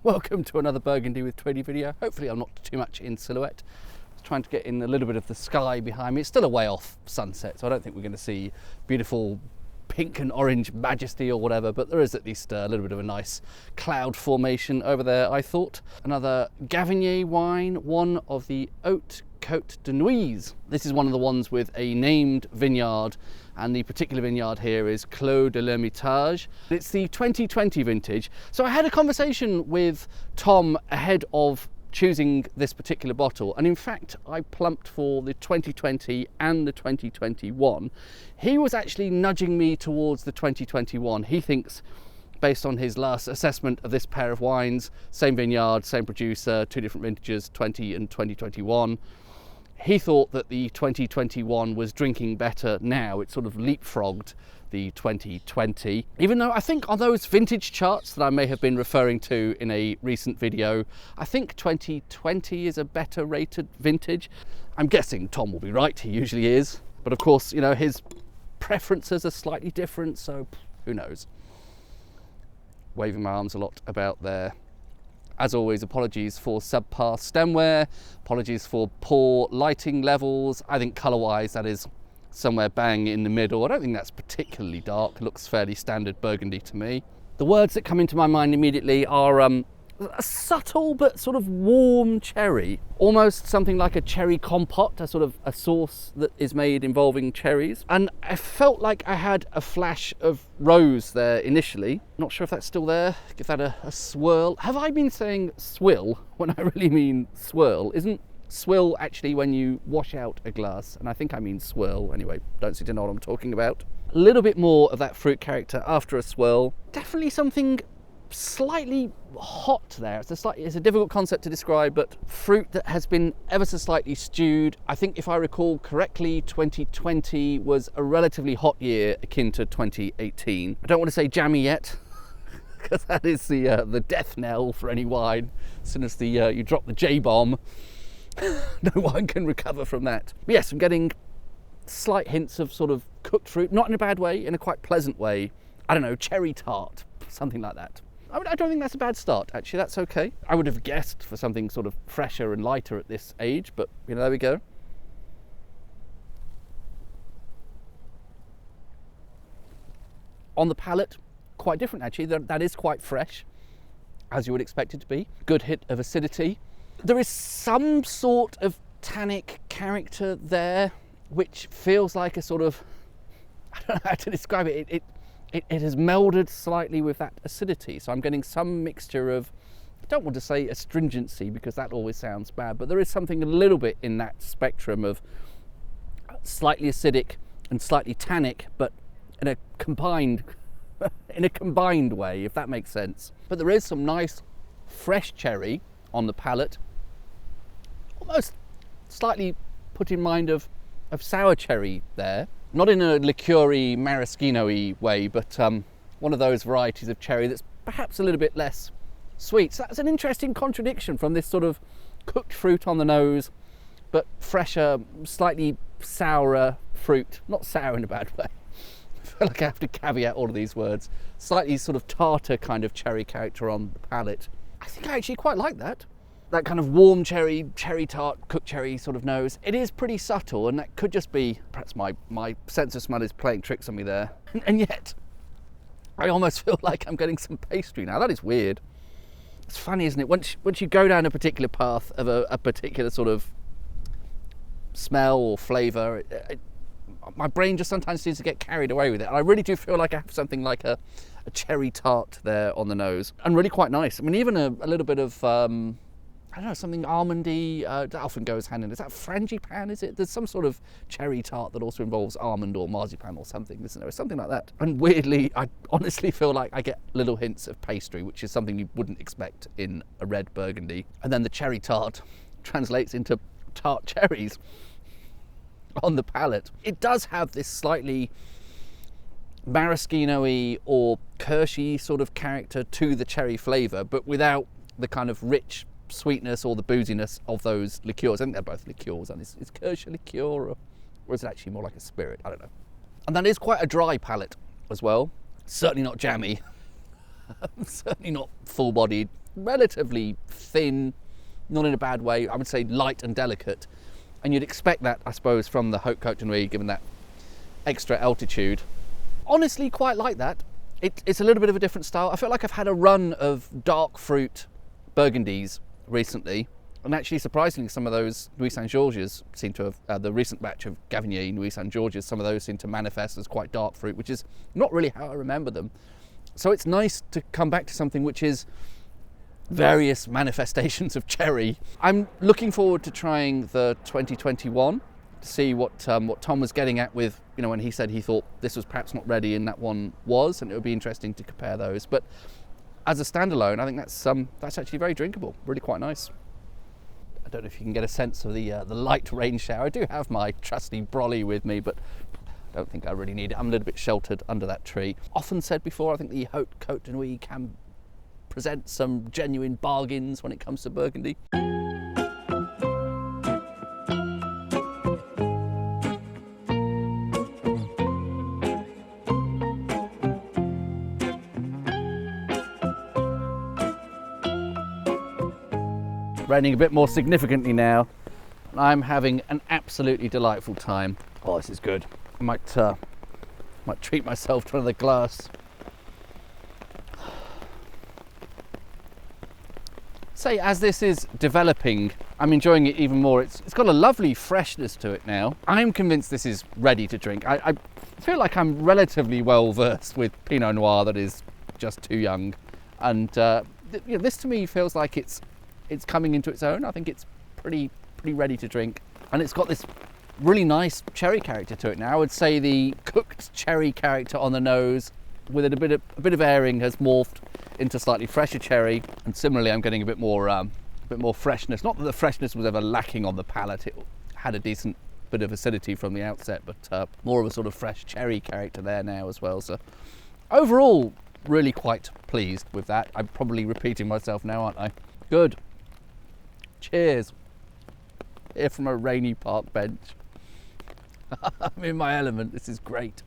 Welcome to another Burgundy with Tweedy video. Hopefully I'm not too much in silhouette. I was trying to get in a little bit of the sky behind me. It's still a way off sunset, so I don't think we're going to see beautiful pink and orange majesty or whatever, but there is at least a little bit of a nice cloud formation over there, I thought. Another Gavignet wine, one of the Hautes Cotes de Nuits. This is one of the ones with a named vineyard, and the particular vineyard here is Clos de l'Hermitage. It's the 2020 vintage. So I had a conversation with Tom ahead of choosing this particular bottle, and in fact I plumped for the 2020 and the 2021. He was actually nudging me towards the 2021. He thinks, based on his last assessment of this pair of wines, same vineyard, same producer, two different vintages, 20 and 2021, he thought that the 2021 was drinking better now. It sort of leapfrogged the 2020, even though I think on those vintage charts that I may have been referring to in a recent video, I think 2020 is a better rated vintage. I'm guessing Tom will be right, he usually is, but of course, you know, his preferences are slightly different, so who knows. Waving my arms a lot about there. As always, apologies for subpar stemware, apologies for poor lighting levels. I think colour-wise that is somewhere bang in the middle. I don't think that's particularly dark, it looks fairly standard burgundy to me. The words that come into my mind immediately are a subtle but sort of warm cherry, almost something like a cherry compote, a sort of a sauce that is made involving cherries. And I felt like I had a flash of rose there initially. Not sure if that's still there. Give that a swirl. Have I been saying swill when I really mean swirl? Isn't swill actually when you wash out a glass? And I think I mean swirl. Anyway, don't seem to know what I'm talking about. A little bit more of that fruit character after a swirl. Definitely something slightly hot there. It's a difficult concept to describe, but fruit that has been ever so slightly stewed. I think if I recall correctly, 2020 was a relatively hot year akin to 2018. I don't want to say jammy yet, because that is the death knell for any wine. As soon as you drop the J-bomb, no one can recover from that. But yes, I'm getting slight hints of sort of cooked fruit, not in a bad way, in a quite pleasant way. I don't know, cherry tart, something like that. I don't think that's a bad start, actually. That's okay. I would have guessed for something sort of fresher and lighter at this age, but you know, there we go. On the palate, quite different actually. That is quite fresh, as you would expect it to be. Good hit of acidity. There is some sort of tannic character there, which feels like a sort of, I don't know how to describe it. It has melded slightly with that acidity, so I'm getting some mixture of, I don't want to say astringency because that always sounds bad, but there is something a little bit in that spectrum of slightly acidic and slightly tannic, but in a combined way, if that makes sense. But there is some nice fresh cherry on the palate, almost slightly put in mind of sour cherry there. Not in a liqueur-y, maraschino-y way, but one of those varieties of cherry that's perhaps a little bit less sweet. So that's an interesting contradiction from this sort of cooked fruit on the nose, but fresher, slightly sourer fruit. Not sour in a bad way. I feel like I have to caveat all of these words. Slightly sort of tartar kind of cherry character on the palate. I think I actually quite like that. That kind of warm cherry tart, cooked cherry sort of nose. It is pretty subtle, and that could just be, perhaps my sense of smell is playing tricks on me there. And yet, I almost feel like I'm getting some pastry now. That is weird. It's funny, isn't it? Once you go down a particular path of a particular sort of smell or flavour, my brain just sometimes seems to get carried away with it. And I really do feel like I have something like a cherry tart there on the nose. And really quite nice. I mean, even a little bit of, I don't know, something almondy, that often goes hand in. Is that frangipane, is it? There's some sort of cherry tart that also involves almond or marzipan or something, isn't there? Something like that. And weirdly, I honestly feel like I get little hints of pastry, which is something you wouldn't expect in a red burgundy. And then the cherry tart translates into tart cherries on the palate. It does have this slightly maraschino-y or kirschy sort of character to the cherry flavour, but without the kind of rich sweetness or the booziness of those liqueurs. I think they're both liqueurs, and is kirsch a liqueur or is it actually more like a spirit? I don't know. And that is quite a dry palate as well. Certainly not jammy. Certainly not full-bodied relatively thin, not in a bad way. I would say light and delicate. And you'd expect that, I suppose, from the Haute Côte de Nuits, given that extra altitude. Honestly, quite like that. It's a little bit of a different style. I feel like I've had a run of dark fruit Burgundies recently. And actually, surprisingly, some of those Nuits Saint-Georges seem to have, the recent batch of Gavignet Nuits Saint-Georges, some of those seem to manifest as quite dark fruit, which is not really how I remember them. So it's nice to come back to something which is various manifestations of cherry. I'm looking forward to trying the 2021 to see what Tom was getting at with, when he said he thought this was perhaps not ready and that one was, and it would be interesting to compare those. But as a standalone, I think that's actually very drinkable, really quite nice. I don't know if you can get a sense of the light rain shower. I do have my trusty brolly with me, but I don't think I really need it. I'm a little bit sheltered under that tree. Often said before, I think the Haute Côte de Nuits can present some genuine bargains when it comes to Burgundy. Raining a bit more significantly now. I'm having an absolutely delightful time. Oh, this is good. I might treat myself to another glass. Say, as this is developing, I'm enjoying it even more. It's got a lovely freshness to it now. I'm convinced this is ready to drink. I feel like I'm relatively well versed with Pinot Noir that is just too young, and this to me feels like it's coming into its own. I think it's pretty ready to drink, and it's got this really nice cherry character to it now. I would say the cooked cherry character on the nose, with it a bit of airing, has morphed into slightly fresher cherry, and similarly I'm getting a bit more freshness. Not that the freshness was ever lacking on the palate; it had a decent bit of acidity from the outset, but more of a sort of fresh cherry character there now as well. So overall, really quite pleased with that. I'm probably repeating myself now, aren't I? Good. Cheers. Here from a rainy park bench. I'm in my element. This is great.